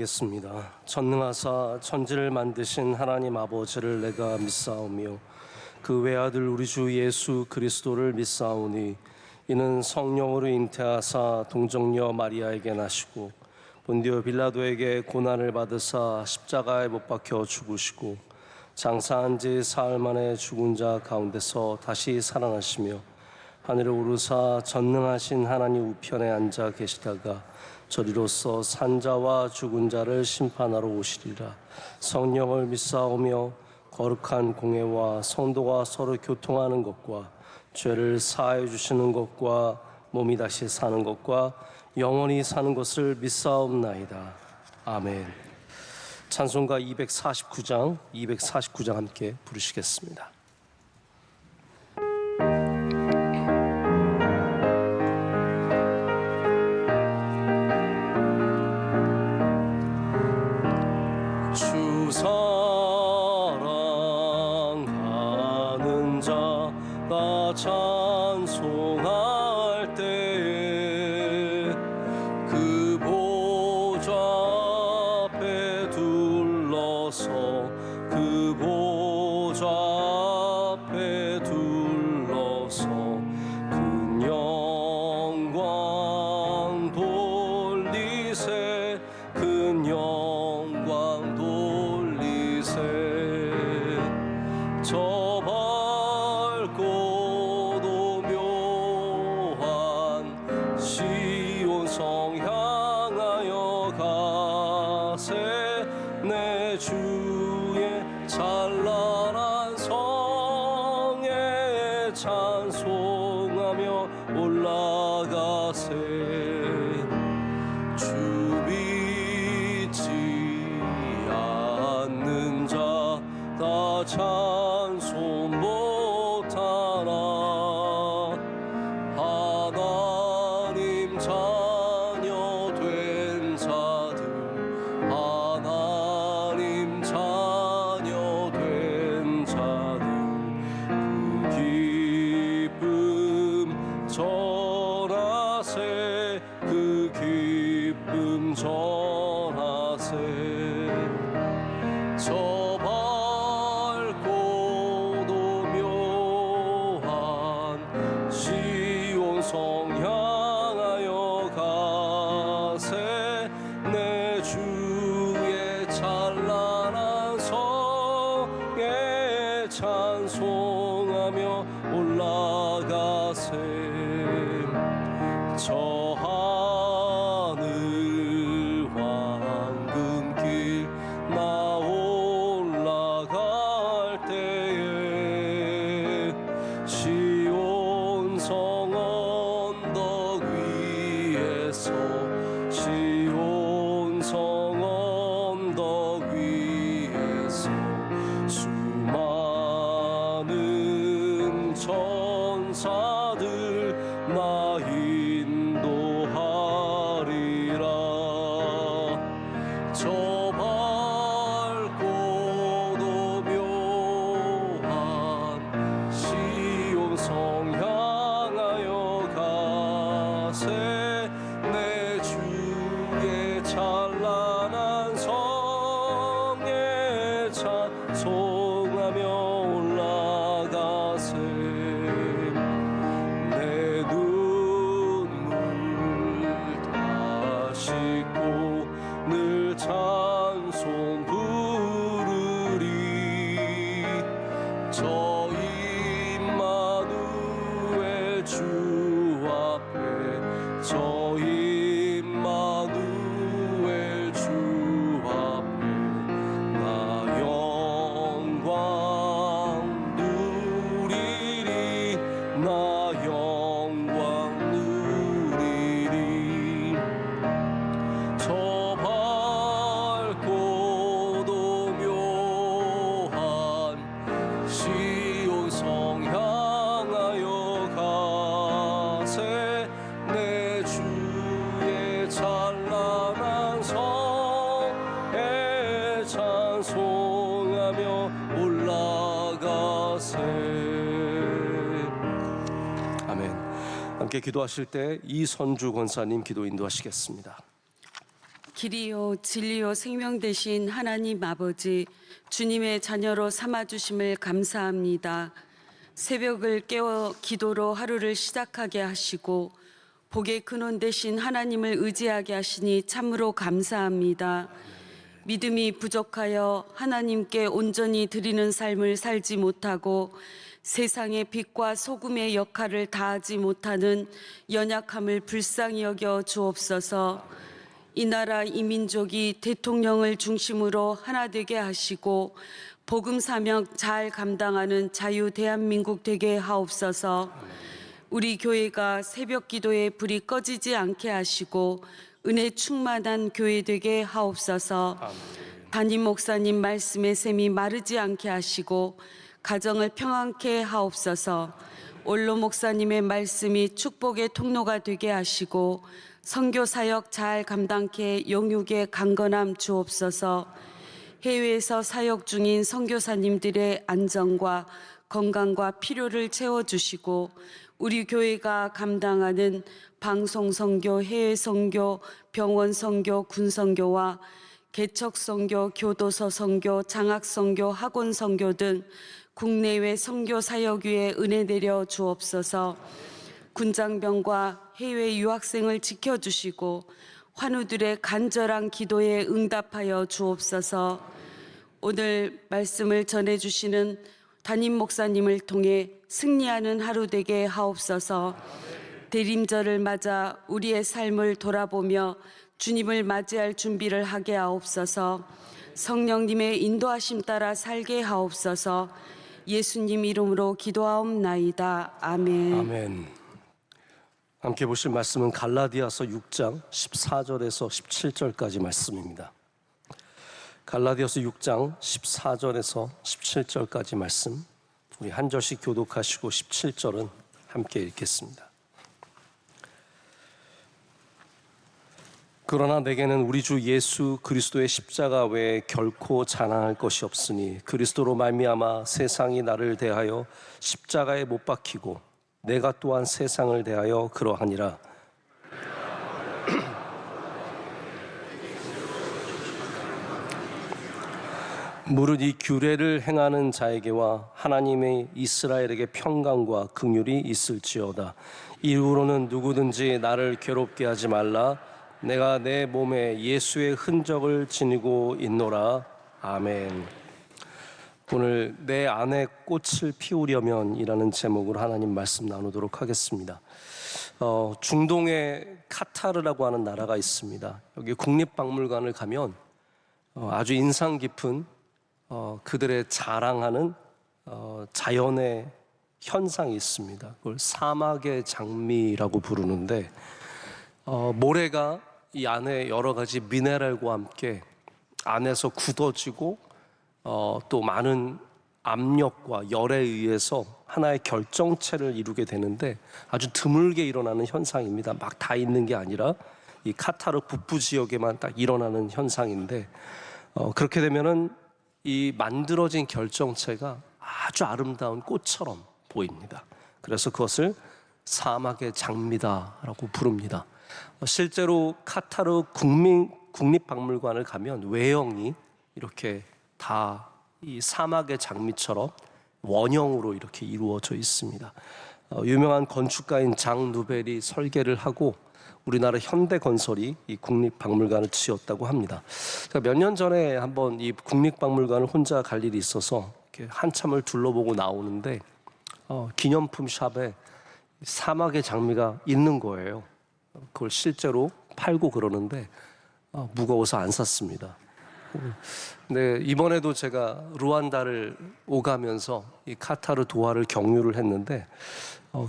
기도하겠습니다. 전능하사 천지를 만드신 하나님 아버지를 내가 믿사오며 그 외아들 우리 주 예수 그리스도를 믿사오니 이는 성령으로 잉태하사 동정녀 마리아에게 나시고 본디오 빌라도에게 고난을 받으사 십자가에 못 박혀 죽으시고 장사한 지 사흘 만에 죽은 자 가운데서 다시 살아나시며 하늘에 오르사 전능하신 하나님 우편에 앉아 계시다가 저리로서 산자와 죽은 자를 심판하러 오시리라. 성령을 믿사오며 거룩한 공회와 성도가 서로 교통하는 것과 죄를 사하여 주시는 것과 몸이 다시 사는 것과 영원히 사는 것을 믿사옵나이다. 아멘. 찬송가 249장 함께 부르시겠습니다. 주 사랑하는 자 나 찬송할 때에 그 보좌 앞에 둘러서 그 보좌 앞에 둘러서 큰 영광 돌리세 큰 영광 돌리세 저 밝고도 묘한 시온 성 향하여 가세 내 주의 찬란한 성에 찬송하며 올라가세 주 믿지 않는 자 다 찬송 못하나 하나님 자녀 된 자들 하나님 자녀 된 자들 그 기쁨 전하세 그 기쁨 전하세 저 밝고도 묘한 시온 성 향하여 가세 내 주의 찬란한 성에 찬송하며 올라가세 저 하늘 황금길 나 올라갈 때에 시온 성 언덕 위에서 시온 성 언덕 위에서 수많은 천사들 나 인도하리라 저 밝고도 묘한 시온 성 향하여 가세 내 주의 찬란한 성에 찬송하며 올라가세 내 눈물 다 씻고 늘 찬송 부르리 저 임마누엘 주 앞에 저 임마누엘 주 앞에 나 영광 누리리 나 영광 누리리 저 밝고도 묘한 시온 성 향하여 가세 내 주의 찬란한 성에 찬송하며 올라가세. 아멘. 함께 기도하실 때 이선주 권사님 기도 인도하시겠습니다. 길이요 진리요 생명 되신 하나님 아버지, 주님의 자녀로 삼아주심을 감사합니다. 새벽을 깨워 기도로 하루를 시작하게 하시고 복의 근원 되신 하나님을 의지하게 하시니 참으로 감사합니다. 믿음이 부족하여 하나님께 온전히 드리는 삶을 살지 못하고 세상의 빛과 소금의 역할을 다하지 못하는 연약함을 불쌍히 여겨 주옵소서. 이 나라 이 민족이 대통령을 중심으로 하나 되게 하시고 복음 사명 잘 감당하는 자유 대한민국 되게 하옵소서. 우리 교회가 새벽 기도에 불이 꺼지지 않게 하시고 은혜 충만한 교회 되게 하옵소서. 담임 목사님 말씀의 샘이 마르지 않게 하시고 가정을 평안케 하옵소서. 원로 목사님의 말씀이 축복의 통로가 되게 하시고 선교 사역 잘 감당케 영육의 강건함 주옵소서. 해외에서 사역 중인 선교사님들의 안전과 건강과 필요를 채워주시고 우리 교회가 감당하는 방송 선교, 해외 선교, 병원 선교, 군 선교와 개척 선교, 교도소 선교, 장학 선교, 학원 선교 등 국내외 선교 사역 위에 은혜 내려 주옵소서. 군장병과 해외 유학생을 지켜주시고 환우들의 간절한 기도에 응답하여 주옵소서. 오늘 말씀을 전해주시는 담임 목사님을 통해 승리하는 하루 되게 하옵소서. 대림절을 맞아 우리의 삶을 돌아보며 주님을 맞이할 준비를 하게 하옵소서. 성령님의 인도하심 따라 살게 하옵소서. 예수님 이름으로 기도하옵나이다. 아멘. 아멘. 함께 보실 말씀은 갈라디아서 6장 14절에서 17절까지 말씀입니다. 갈라디아서 6장 14절에서 17절까지 말씀, 우리 한 절씩 교독하시고 17절은 함께 읽겠습니다. 그러나 내게는 우리 주 예수 그리스도의 십자가 외에 결코 자랑할 것이 없으니 그리스도로 말미암아 세상이 나를 대하여 십자가에 못 박히고 내가 또한 세상을 대하여 그러하니라. 무릇 이 규례를 행하는 자에게와 하나님의 이스라엘에게 평강과 긍휼이 있을지어다. 이후로는 누구든지 나를 괴롭게 하지 말라. 내가 내 몸에 예수의 흔적을 지니고 있노라. 아멘. 오늘 내 안에 꽃을 피우려면 이라는 제목으로 하나님 말씀 나누도록 하겠습니다. 중동의 카타르라고 하는 나라가 있습니다. 여기 국립박물관을 가면 아주 인상 깊은 그들의 자랑하는 자연의 현상이 있습니다. 그걸 사막의 장미라고 부르는데 모래가 이 안에 여러 가지 미네랄과 함께 안에서 굳어지고 또 많은 압력과 열에 의해서 하나의 결정체를 이루게 되는데 아주 드물게 일어나는 현상입니다. 막 다 있는 게 아니라 이 카타르 북부 지역에만 딱 일어나는 현상인데 그렇게 되면은 이 만들어진 결정체가 아주 아름다운 꽃처럼 보입니다. 그래서 그것을 사막의 장미다라고 부릅니다. 실제로 카타르 국립박물관을 가면 외형이 이렇게 다 이 사막의 장미처럼 원형으로 이렇게 이루어져 있습니다. 유명한 건축가인 장 누벨이 설계를 하고 우리나라 현대건설이 이 국립박물관을 지었다고 합니다. 제가 몇 년 전에 한번 이 국립박물관을 혼자 갈 일이 있어서 이렇게 한참을 둘러보고 나오는데 기념품 샵에 사막의 장미가 있는 거예요. 그걸 실제로 팔고 그러는데 무거워서 안 샀습니다. 네, 이번에도 제가 루안다를 오가면서 이 카타르 도하를 경유를 했는데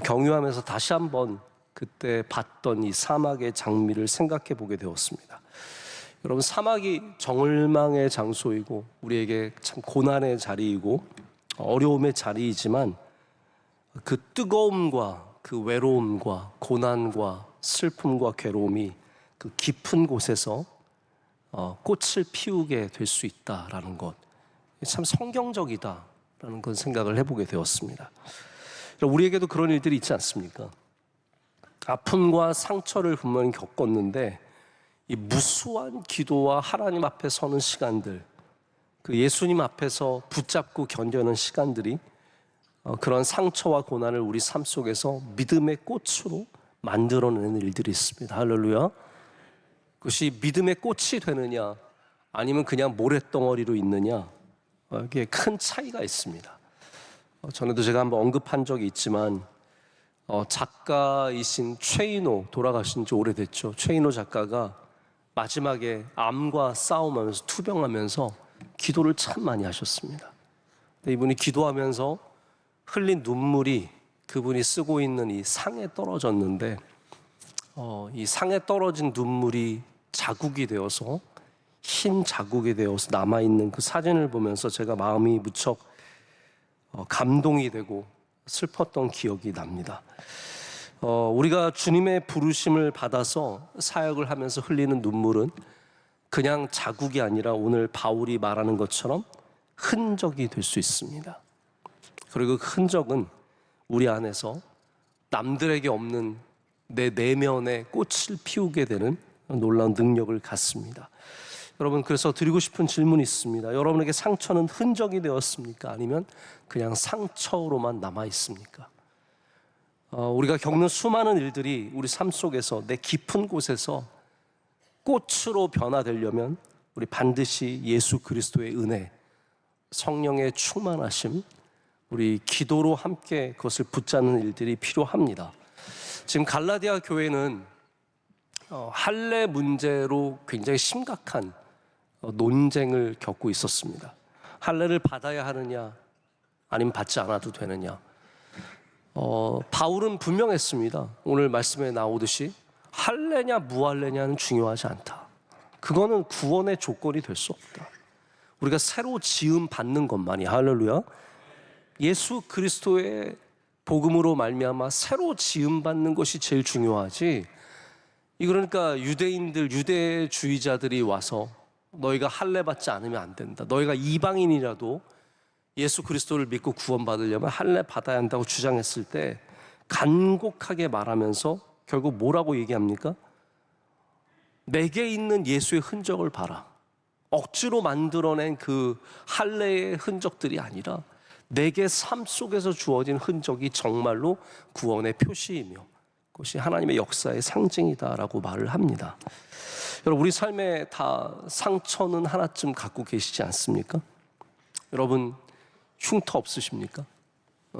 경유하면서 다시 한번 그때 봤던 이 사막의 장미를 생각해 보게 되었습니다. 여러분, 사막이 정을망의 장소이고 우리에게 참 고난의 자리이고 어려움의 자리이지만 그 뜨거움과 그 외로움과 고난과 슬픔과 괴로움이 그 깊은 곳에서 꽃을 피우게 될 수 있다라는 것, 참 성경적이다라는 건 생각을 해보게 되었습니다. 우리에게도 그런 일들이 있지 않습니까? 아픔과 상처를 분명히 겪었는데 이 무수한 기도와 하나님 앞에 서는 시간들, 그 예수님 앞에서 붙잡고 견뎌내는 시간들이 그런 상처와 고난을 우리 삶 속에서 믿음의 꽃으로 만들어내는 일들이 있습니다. 할렐루야. 그것이 믿음의 꽃이 되느냐 아니면 그냥 모래덩어리로 있느냐, 이게 큰 차이가 있습니다. 전에도 제가 한번 언급한 적이 있지만 작가이신 최인호, 돌아가신 지 오래됐죠. 최인호 작가가 마지막에 암과 싸움하면서 투병하면서 기도를 참 많이 하셨습니다. 이분이 기도하면서 흘린 눈물이 그분이 쓰고 있는 이 상에 떨어졌는데 이 상에 떨어진 눈물이 자국이 되어서, 흰 자국이 되어서 남아있는 그 사진을 보면서 제가 마음이 무척 감동이 되고 슬펐던 기억이 납니다. 우리가 주님의 부르심을 받아서 사역을 하면서 흘리는 눈물은 그냥 자국이 아니라 오늘 바울이 말하는 것처럼 흔적이 될 수 있습니다. 그리고 그 흔적은 우리 안에서 남들에게 없는 내 내면의 꽃을 피우게 되는 놀라운 능력을 갖습니다. 여러분, 그래서 드리고 싶은 질문이 있습니다. 여러분에게 상처는 흔적이 되었습니까? 아니면 그냥 상처로만 남아 있습니까? 우리가 겪는 수많은 일들이 우리 삶 속에서 내 깊은 곳에서 꽃으로 변화되려면 우리 반드시 예수 그리스도의 은혜, 성령의 충만하심, 우리 기도로 함께 그것을 붙잡는 일들이 필요합니다. 지금 갈라디아 교회는 할례 문제로 굉장히 심각한 논쟁을 겪고 있었습니다. 할례를 받아야 하느냐 아니면 받지 않아도 되느냐. 바울은 분명했습니다. 오늘 말씀에 나오듯이 할례냐 무할례냐는 중요하지 않다. 그거는 구원의 조건이 될 수 없다. 우리가 새로 지음 받는 것만이, 할렐루야, 예수 그리스도의 복음으로 말미암아 새로 지음 받는 것이 제일 중요하지. 그러니까 유대인들, 유대주의자들이 와서 너희가 할례 받지 않으면 안 된다, 너희가 이방인이라도 예수 그리스도를 믿고 구원받으려면 할례 받아야 한다고 주장했을 때 간곡하게 말하면서 결국 뭐라고 얘기합니까? 내게 있는 예수의 흔적을 봐라. 억지로 만들어낸 그 할례의 흔적들이 아니라 내게 삶 속에서 주어진 흔적이 정말로 구원의 표시이며 그것이 하나님의 역사의 상징이다라고 말을 합니다. 여러분, 우리 삶에 다 상처는 하나쯤 갖고 계시지 않습니까? 여러분, 흉터 없으십니까?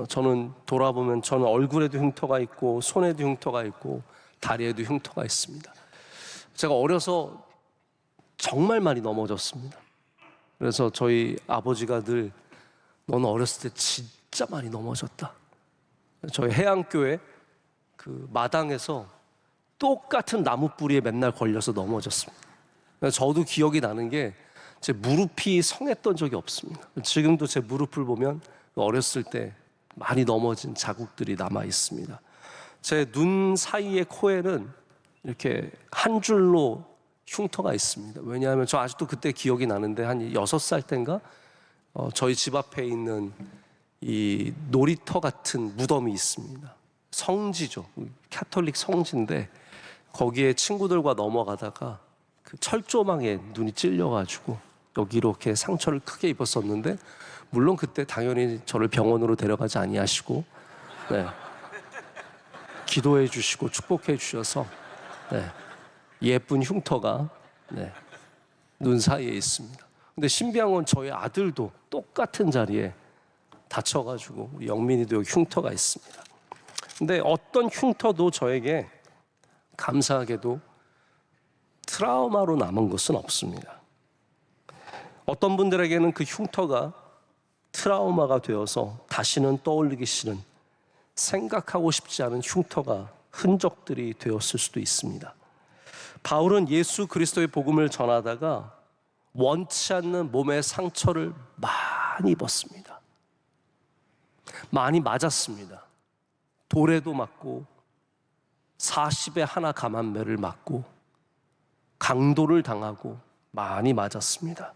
저는 돌아보면 저는 얼굴에도 흉터가 있고 손에도 흉터가 있고 다리에도 흉터가 있습니다. 제가 어려서 정말 많이 넘어졌습니다. 그래서 저희 아버지가 늘 너는 어렸을 때 진짜 많이 넘어졌다. 저희 해안교회 그 마당에서 똑같은 나무 뿌리에 맨날 걸려서 넘어졌습니다. 저도 기억이 나는 게 제 무릎이 성했던 적이 없습니다. 지금도 제 무릎을 보면 어렸을 때 많이 넘어진 자국들이 남아 있습니다. 제 눈 사이의 코에는 이렇게 한 줄로 흉터가 있습니다. 왜냐하면 저 아직도 그때 기억이 나는데 한 6살 때인가 저희 집 앞에 있는 이 놀이터 같은 무덤이 있습니다. 성지죠. 카톨릭 성지인데 거기에 친구들과 넘어가다가 그 철조망에 눈이 찔려가지고 여기 이렇게 상처를 크게 입었었는데, 물론 그때 당연히 저를 병원으로 데려가지 아니하시고 기도해 주시고 축복해 주셔서 예쁜 흉터가 눈 사이에 있습니다. 근데 신비한 건 저희 아들도 똑같은 자리에 다쳐가지고 우리 영민이도 여기 흉터가 있습니다. 근데 어떤 흉터도 저에게 감사하게도 트라우마로 남은 것은 없습니다. 어떤 분들에게는 그 흉터가 트라우마가 되어서 다시는 떠올리기 싫은, 생각하고 싶지 않은 흉터가, 흔적들이 되었을 수도 있습니다. 바울은 예수 그리스도의 복음을 전하다가 원치 않는 몸의 상처를 많이 입었습니다. 많이 맞았습니다. 돌에도 맞고 40에 하나 감한매를 맞고 강도를 당하고 많이 맞았습니다.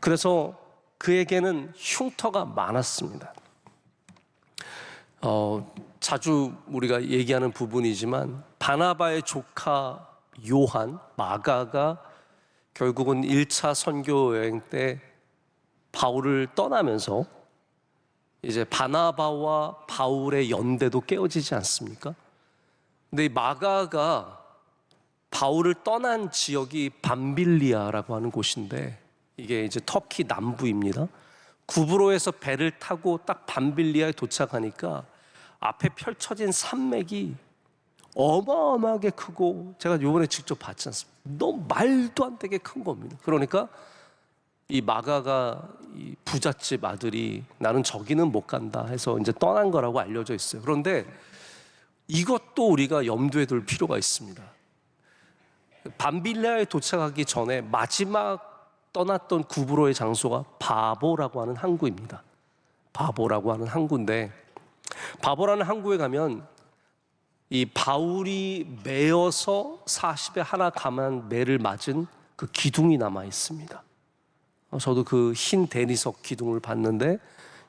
그래서 그에게는 흉터가 많았습니다. 자주 우리가 얘기하는 부분이지만 바나바의 조카 요한, 마가가 결국은 1차 선교 여행 때 바울을 떠나면서 이제 바나바와 바울의 연대도 깨어지지 않습니까? 근데 이 마가가 바울을 떠난 지역이 밤빌리아라고 하는 곳인데, 이게 이제 터키 남부입니다. 구브로에서 배를 타고 딱 밤빌리아에 도착하니까 앞에 펼쳐진 산맥이 어마어마하게 크고, 제가 이번에 직접 봤지 않습니까? 너무 말도 안 되게 큰 겁니다. 그러니까 이 마가가 이 부잣집 아들이 나는 저기는 못 간다 해서 이제 떠난 거라고 알려져 있어요. 그런데 이것도 우리가 염두에 둘 필요가 있습니다. 밤빌리아에 도착하기 전에 마지막 떠났던 구브로의 장소가 바보라고 하는 항구입니다. 바보라고 하는 항구인데, 바보라는 항구에 가면 이 바울이 매어서 40에 하나 감한 매를 맞은 그 기둥이 남아 있습니다. 저도 그 흰 대리석 기둥을 봤는데,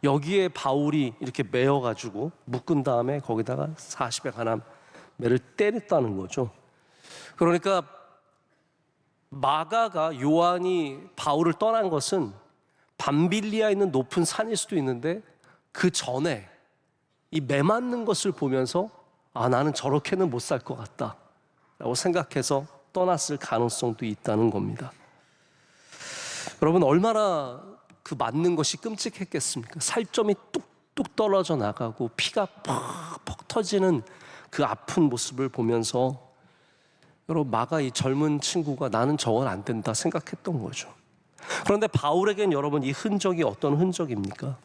여기에 바울이 이렇게 매어가지고 묶은 다음에 거기다가 40에 하나 매를 때렸다는 거죠. 그러니까 마가가, 요한이 바울을 떠난 것은 밤빌리아에 있는 높은 산일 수도 있는데, 그 전에 이 매 맞는 것을 보면서 나는 저렇게는 못 살 것 같다 라고 생각해서 떠났을 가능성도 있다는 겁니다. 여러분, 얼마나 그 맞는 것이 끔찍했겠습니까? 살점이 뚝뚝 떨어져 나가고 피가 퍽퍽 터지는 그 아픈 모습을 보면서 여러분, 마가 이 젊은 친구가 나는 저건 안 된다 생각했던 거죠. 그런데 바울에겐 여러분, 이 흔적이 어떤 흔적입니까?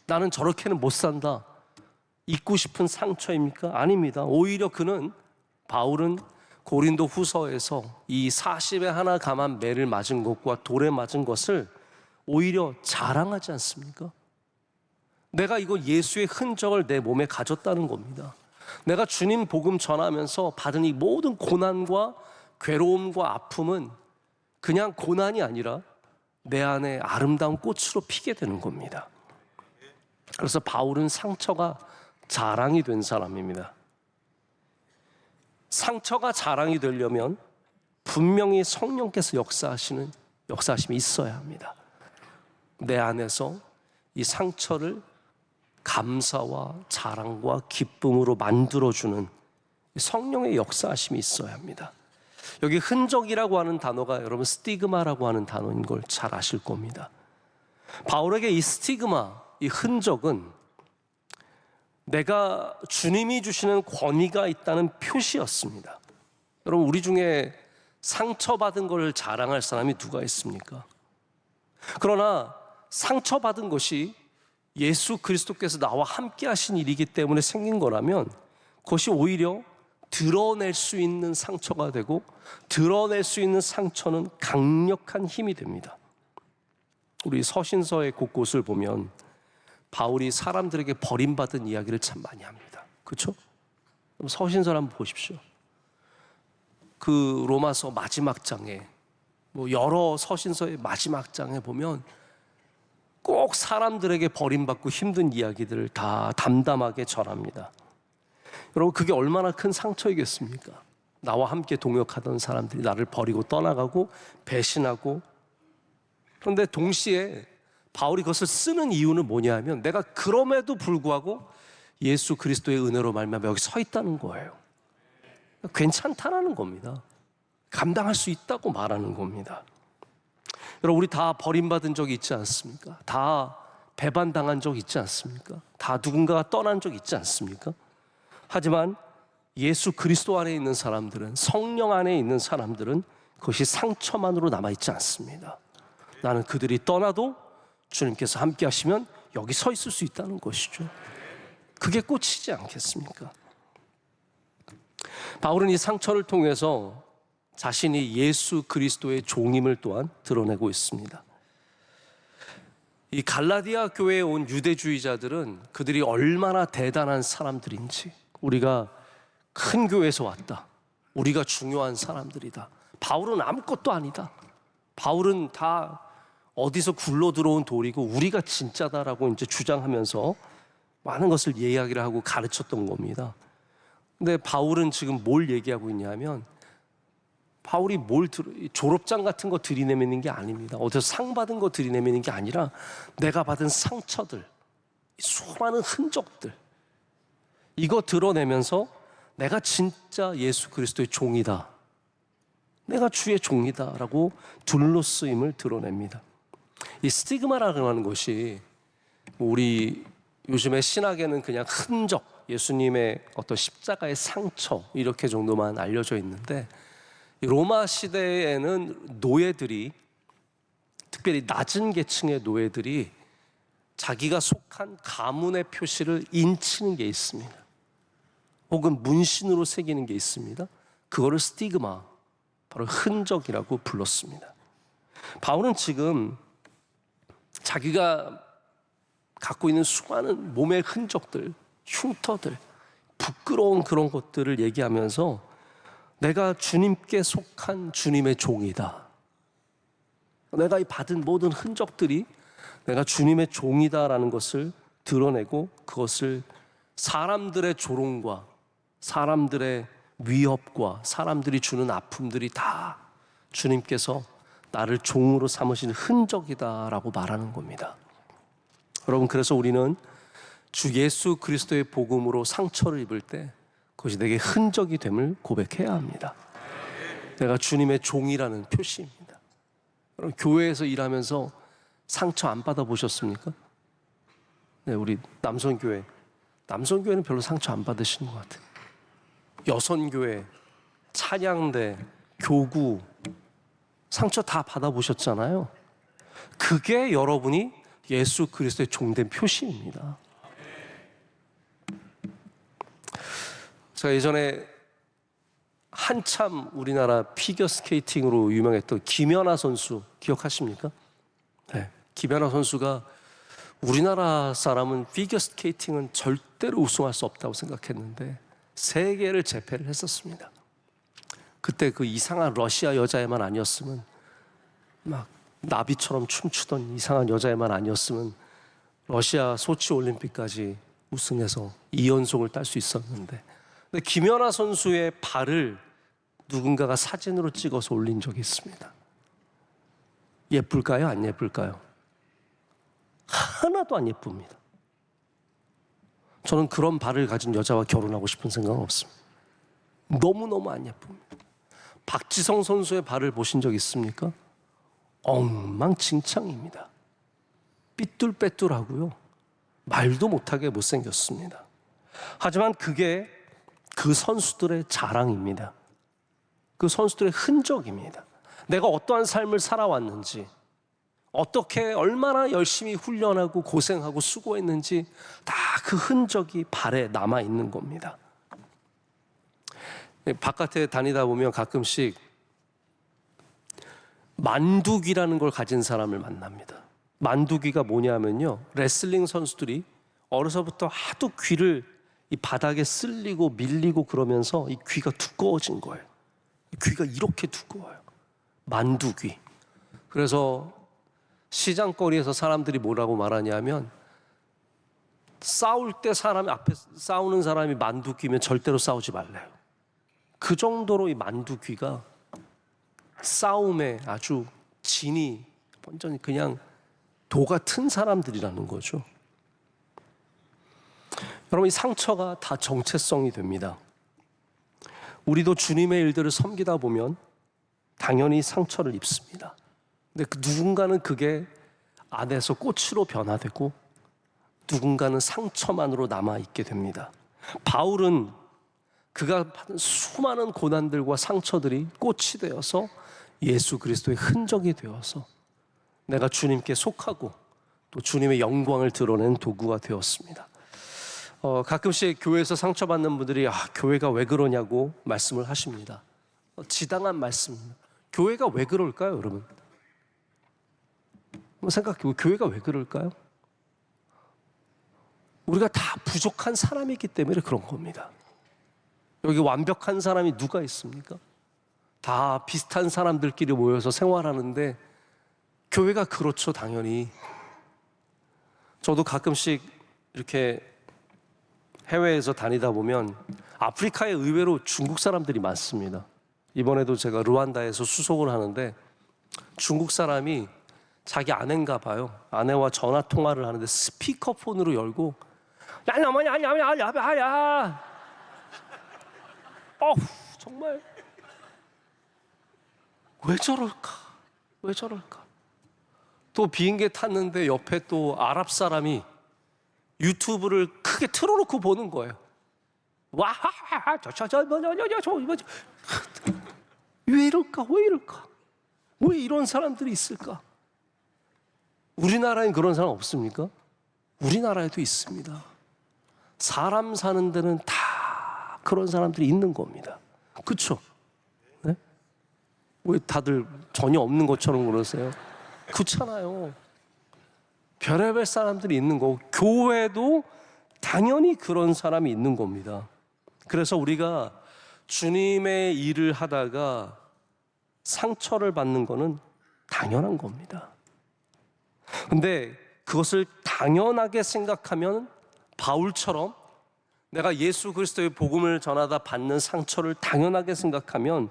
나는 저렇게는 못 산다, 잊고 싶은 상처입니까? 아닙니다. 오히려 바울은 고린도 후서에서 이 40에 하나 감한 매를 맞은 것과 돌에 맞은 것을 오히려 자랑하지 않습니까? 내가 이거 예수의 흔적을 내 몸에 가졌다는 겁니다. 내가 주님 복음 전하면서 받은 이 모든 고난과 괴로움과 아픔은 그냥 고난이 아니라 내 안에 아름다운 꽃으로 피게 되는 겁니다. 그래서 바울은 상처가 자랑이 된 사람입니다. 상처가 자랑이 되려면 분명히 성령께서 역사하심이 있어야 합니다. 내 안에서 이 상처를 감사와 자랑과 기쁨으로 만들어주는 성령의 역사하심이 있어야 합니다. 여기 흔적이라고 하는 단어가 여러분 스티그마라고 하는 단어인 걸 잘 아실 겁니다. 바울에게 이 스티그마, 이 흔적은 내가 주님이 주시는 권위가 있다는 표시였습니다. 여러분, 우리 중에 상처받은 걸 자랑할 사람이 누가 있습니까? 그러나 상처받은 것이 예수 그리스도께서 나와 함께 하신 일이기 때문에 생긴 거라면 그것이 오히려 드러낼 수 있는 상처가 되고, 드러낼 수 있는 상처는 강력한 힘이 됩니다. 우리 서신서의 곳곳을 보면 바울이 사람들에게 버림받은 이야기를 참 많이 합니다. 그렇죠? 서신서를 한번 보십시오. 그 로마서 마지막 장에, 여러 서신서의 마지막 장에 보면 꼭 사람들에게 버림받고 힘든 이야기들을 다 담담하게 전합니다. 여러분, 그게 얼마나 큰 상처이겠습니까? 나와 함께 동역하던 사람들이 나를 버리고 떠나가고 배신하고. 그런데 동시에 바울이 그것을 쓰는 이유는 뭐냐 하면, 내가 그럼에도 불구하고 예수 그리스도의 은혜로 말미암아 여기 서 있다는 거예요. 괜찮다라는 겁니다. 감당할 수 있다고 말하는 겁니다. 여러분, 우리 다 버림받은 적이 있지 않습니까? 다 배반당한 적 있지 않습니까? 다 누군가가 떠난 적 있지 않습니까? 하지만 예수 그리스도 안에 있는 사람들은, 성령 안에 있는 사람들은 그것이 상처만으로 남아있지 않습니다. 나는 그들이 떠나도 주님께서 함께 하시면 여기 서 있을 수 있다는 것이죠. 그게 꽃이지 않겠습니까? 바울은 이 상처를 통해서 자신이 예수 그리스도의 종임을 또한 드러내고 있습니다. 이 갈라디아 교회에 온 유대주의자들은 그들이 얼마나 대단한 사람들인지, 우리가 큰 교회에서 왔다, 우리가 중요한 사람들이다, 바울은 아무것도 아니다, 바울은 다 어디서 굴러 들어온 돌이고 우리가 진짜다라고 이제 주장하면서 많은 것을 이야기를 하고 가르쳤던 겁니다. 근데 바울은 지금 뭘 얘기하고 있냐면, 바울이 졸업장 같은 거 들이내미는 게 아닙니다. 어디서 상 받은 거 들이내미는 게 아니라 내가 받은 상처들, 수많은 흔적들, 이거 드러내면서 내가 진짜 예수 그리스도의 종이다, 내가 주의 종이다라고 둘러쓰임을 드러냅니다. 이 스티그마라고 하는 것이 우리 요즘에 신학에는 그냥 흔적, 예수님의 어떤 십자가의 상처 이렇게 정도만 알려져 있는데, 로마 시대에는 노예들이, 특별히 낮은 계층의 노예들이 자기가 속한 가문의 표시를 인치는 게 있습니다. 혹은 문신으로 새기는 게 있습니다. 그거를 스티그마, 바로 흔적이라고 불렀습니다. 바울은 지금 자기가 갖고 있는 수많은 몸의 흔적들, 흉터들, 부끄러운 그런 것들을 얘기하면서 내가 주님께 속한 주님의 종이다, 내가 이 받은 모든 흔적들이 내가 주님의 종이다라는 것을 드러내고, 그것을 사람들의 조롱과 사람들의 위협과 사람들이 주는 아픔들이 다 주님께서 나를 종으로 삼으신 흔적이다라고 말하는 겁니다. 여러분, 그래서 우리는 주 예수 그리스도의 복음으로 상처를 입을 때 그것이 내게 흔적이 됨을 고백해야 합니다. 내가 주님의 종이라는 표시입니다. 여러분, 교회에서 일하면서 상처 안 받아보셨습니까? 네, 우리 남성교회는 별로 상처 안 받으시는 것 같아요. 여선교회, 찬양대, 교구, 상처 다 받아보셨잖아요. 그게 여러분이 예수 그리스도의 종된 표시입니다. 제가 예전에 한참 우리나라 피겨스케이팅으로 유명했던 김연아 선수 기억하십니까? 네, 김연아 선수가 우리나라 사람은 피겨스케이팅은 절대로 우승할 수 없다고 생각했는데 세계를 제패를 했었습니다. 그때 그 이상한 러시아 여자애만 아니었으면, 막 나비처럼 춤추던 이상한 여자애만 아니었으면 러시아 소치 올림픽까지 우승해서 2연속을 딸 수 있었는데, 근데 김연아 선수의 발을 누군가가 사진으로 찍어서 올린 적이 있습니다. 예쁠까요? 안 예쁠까요? 하나도 안 예쁩니다. 저는 그런 발을 가진 여자와 결혼하고 싶은 생각은 없습니다. 너무너무 안 예쁩니다. 박지성 선수의 발을 보신 적 있습니까? 엉망진창입니다. 삐뚤빼뚤하고요, 말도 못하게 못생겼습니다. 하지만 그게 그 선수들의 자랑입니다. 그 선수들의 흔적입니다. 내가 어떠한 삶을 살아왔는지, 어떻게 얼마나 열심히 훈련하고 고생하고 수고했는지 다 그 흔적이 발에 남아있는 겁니다. 바깥에 다니다 보면 가끔씩 만두귀라는 걸 가진 사람을 만납니다. 만두귀가 뭐냐면요, 레슬링 선수들이 어려서부터 하도 귀를 이 바닥에 쓸리고 밀리고 그러면서 이 귀가 두꺼워진 거예요. 귀가 이렇게 두꺼워요. 만두귀. 그래서 시장거리에서 사람들이 뭐라고 말하냐면, 싸울 때 사람이 앞에 싸우는 사람이 만두귀면 절대로 싸우지 말래요. 그 정도로 이 만두귀가 싸움에 아주 진이 완전히 그냥 도 같은 사람들이라는 거죠. 여러분, 이 상처가 다 정체성이 됩니다. 우리도 주님의 일들을 섬기다 보면 당연히 상처를 입습니다. 근데 누군가는 그게 안에서 꽃으로 변화되고 누군가는 상처만으로 남아있게 됩니다. 바울은 그가 받은 수많은 고난들과 상처들이 꽃이 되어서 예수 그리스도의 흔적이 되어서 내가 주님께 속하고 또 주님의 영광을 드러낸 도구가 되었습니다. 가끔씩 교회에서 상처받는 분들이 교회가 왜 그러냐고 말씀을 하십니다. 지당한 말씀입니다. 교회가 왜 그럴까요, 여러분? 한번 생각해보고, 교회가 왜 그럴까요? 우리가 다 부족한 사람이기 때문에 그런 겁니다. 여기 완벽한 사람이 누가 있습니까? 다 비슷한 사람들끼리 모여서 생활하는데 교회가 그렇죠, 당연히. 저도 가끔씩 이렇게 해외에서 다니다 보면 아프리카에 의외로 중국 사람들이 많습니다. 이번에도 제가 르완다에서 수속을 하는데 중국 사람이 자기 아내인가 봐요. 아내와 전화 통화를 하는데 스피커폰으로 열고 야야야야야야야 정말 왜 저럴까? 왜 저럴까? 또 비행기에 탔는데 옆에 또 아랍 사람이 유튜브를 크게 틀어놓고 보는 거예요. 와, 왜 이럴까? 왜 이럴까? 왜 이런 사람들이 있을까? 우리나라엔 그런 사람 없습니까? 우리나라에도 있습니다. 사람 사는 데는 다 그런 사람들이 있는 겁니다. 그렇죠? 네? 왜 다들 전혀 없는 것처럼 그러세요? 그렇잖아요. 별의별 사람들이 있는 거고 교회도 당연히 그런 사람이 있는 겁니다. 그래서 우리가 주님의 일을 하다가 상처를 받는 거는 당연한 겁니다. 근데 그것을 당연하게 생각하면 바울처럼 내가 예수 그리스도의 복음을 전하다 받는 상처를 당연하게 생각하면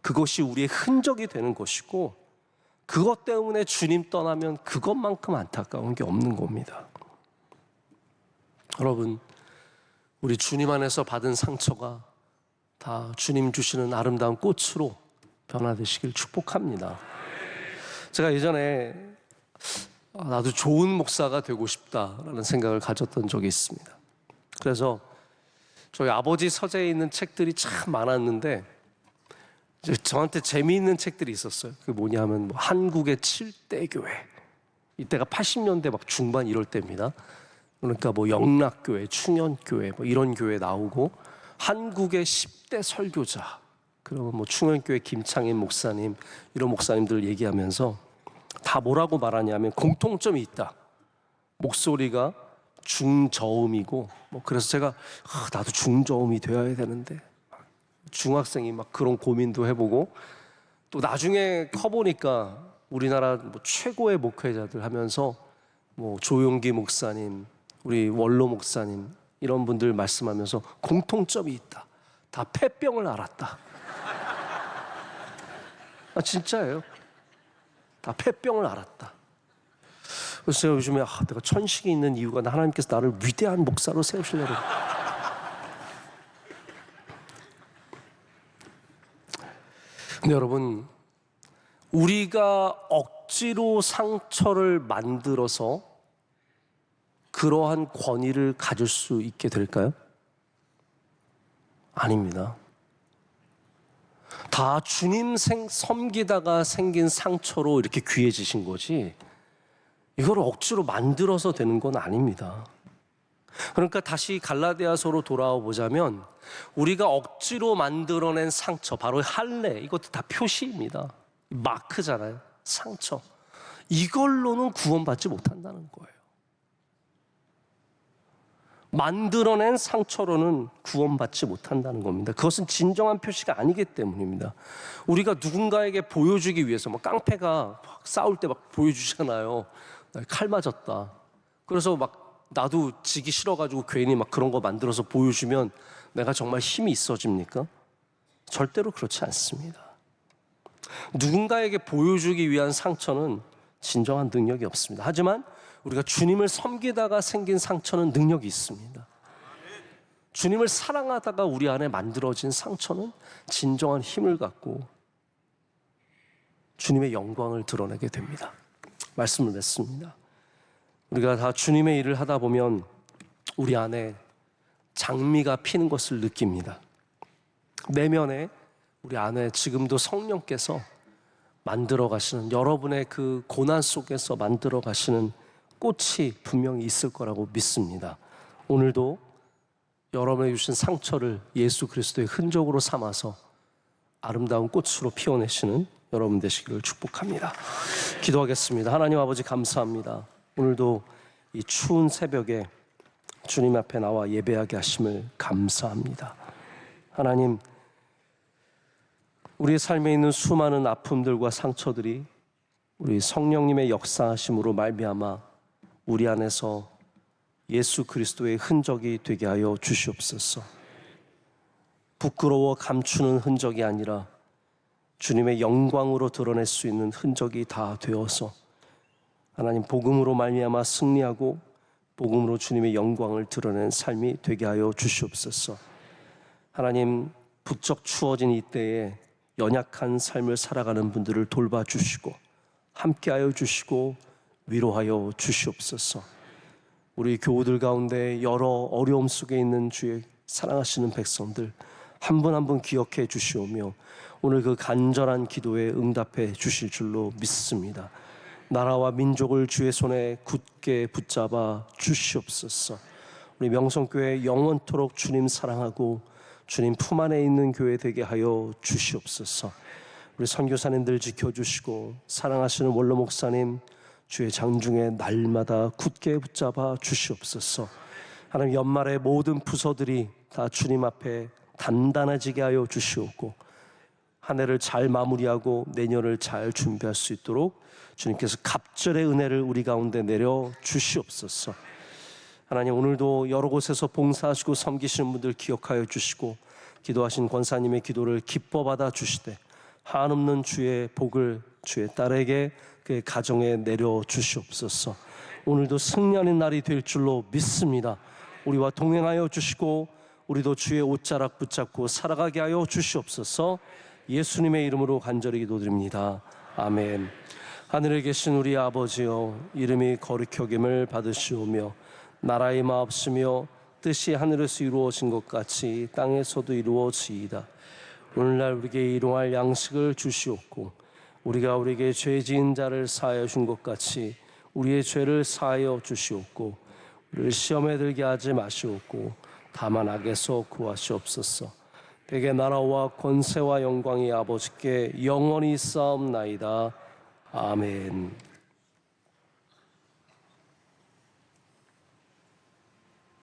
그것이 우리의 흔적이 되는 것이고 그것 때문에 주님 떠나면 그것만큼 안타까운 게 없는 겁니다. 여러분, 우리 주님 안에서 받은 상처가 다 주님 주시는 아름다운 꽃으로 변화되시길 축복합니다. 제가 예전에 나도 좋은 목사가 되고 싶다라는 생각을 가졌던 적이 있습니다. 그래서 저희 아버지 서재에 있는 책들이 참 많았는데 저한테 재미있는 책들이 있었어요. 그게 뭐냐면 한국의 7대 교회, 이때가 80년대 막 중반 이럴 때입니다. 그러니까 영락교회, 충현교회 이런 교회 나오고 한국의 10대 설교자, 그러면 충현교회 김창인 목사님 이런 목사님들 얘기하면서 다 뭐라고 말하냐면 공통점이 있다. 목소리가 중저음이고 그래서 제가 나도 중저음이 되어야 되는데 중학생이 막 그런 고민도 해보고 또 나중에 커보니까 우리나라 최고의 목회자들 하면서 조용기 목사님, 우리 원로 목사님 이런 분들 말씀하면서 공통점이 있다. 다 폐병을 앓았다. 진짜예요. 다 폐병을 앓았다. 그래서 제가 요즘에 내가 천식이 있는 이유가 하나님께서 나를 위대한 목사로 세우시려고. 근데 여러분, 우리가 억지로 상처를 만들어서 그러한 권위를 가질 수 있게 될까요? 아닙니다. 다 주님 섬기다가 생긴 상처로 이렇게 귀해지신 거지 이걸 억지로 만들어서 되는 건 아닙니다. 그러니까 다시 갈라디아서로 돌아와 보자면 우리가 억지로 만들어낸 상처, 바로 할례, 이것도 다 표시입니다. 마크잖아요. 상처. 이걸로는 구원받지 못한다는 거예요. 만들어낸 상처로는 구원받지 못한다는 겁니다. 그것은 진정한 표시가 아니기 때문입니다. 우리가 누군가에게 보여주기 위해서 깡패가 싸울 때 보여주잖아요. 칼 맞았다. 그래서 나도 지기 싫어가지고 괜히 그런 거 만들어서 보여주면 내가 정말 힘이 있어집니까? 절대로 그렇지 않습니다. 누군가에게 보여주기 위한 상처는 진정한 능력이 없습니다. 하지만 우리가 주님을 섬기다가 생긴 상처는 능력이 있습니다. 주님을 사랑하다가 우리 안에 만들어진 상처는 진정한 힘을 갖고 주님의 영광을 드러내게 됩니다. 말씀을 맺습니다. 우리가 다 주님의 일을 하다 보면 우리 안에 장미가 피는 것을 느낍니다. 내면에 우리 안에 지금도 성령께서 만들어 가시는, 여러분의 그 고난 속에서 만들어 가시는 꽃이 분명히 있을 거라고 믿습니다. 오늘도 여러분에게 주신 상처를 예수 그리스도의 흔적으로 삼아서 아름다운 꽃으로 피워내시는 여러분 되시기를 축복합니다. 기도하겠습니다. 하나님 아버지 감사합니다. 오늘도 이 추운 새벽에 주님 앞에 나와 예배하게 하심을 감사합니다. 하나님, 우리의 삶에 있는 수많은 아픔들과 상처들이 우리 성령님의 역사하심으로 말미암아 우리 안에서 예수 그리스도의 흔적이 되게 하여 주시옵소서. 부끄러워 감추는 흔적이 아니라 주님의 영광으로 드러낼 수 있는 흔적이 다 되어서 하나님 복음으로 말미암아 승리하고 복음으로 주님의 영광을 드러낸 삶이 되게 하여 주시옵소서. 하나님 부쩍 추워진 이때에 연약한 삶을 살아가는 분들을 돌봐주시고 함께하여 주시고 위로하여 주시옵소서. 우리 교우들 가운데 여러 어려움 속에 있는 주의 사랑하시는 백성들 한 분 한 분 기억해 주시오며 오늘 그 간절한 기도에 응답해 주실 줄로 믿습니다. 나라와 민족을 주의 손에 굳게 붙잡아 주시옵소서. 우리 명성교회 영원토록 주님 사랑하고 주님 품 안에 있는 교회 되게 하여 주시옵소서. 우리 선교사님들 지켜주시고 사랑하시는 원로 목사님 주의 장중에 날마다 굳게 붙잡아 주시옵소서. 하나님 연말의 모든 부서들이 다 주님 앞에 단단해지게 하여 주시옵고 한 해를 잘 마무리하고 내년을 잘 준비할 수 있도록 주님께서 갑절의 은혜를 우리 가운데 내려 주시옵소서. 하나님 오늘도 여러 곳에서 봉사하시고 섬기시는 분들 기억하여 주시고 기도하신 권사님의 기도를 기뻐 받아 주시되 한없는 주의 복을 주의 딸에게 그의 가정에 내려 주시옵소서. 오늘도 승리하는 날이 될 줄로 믿습니다. 우리와 동행하여 주시고 우리도 주의 옷자락 붙잡고 살아가게 하여 주시옵소서. 예수님의 이름으로 간절히 기도드립니다. 아멘. 하늘에 계신 우리 아버지여, 이름이 거룩히 여김을 받으시오며 나라의 마옵시며 뜻이 하늘에서 이루어진 것 같이 땅에서도 이루어지이다. 오늘날 우리에게 일용할 양식을 주시옵고 우리가 우리에게 죄 지은 자를 사하여 준 것 같이 우리의 죄를 사하여 주시옵고 우리를 시험에 들게 하지 마시옵고 다만 악에서 구하시옵소서. 백의 나라와 권세와 영광이 아버지께 영원히 쌓옵나이다. 아멘.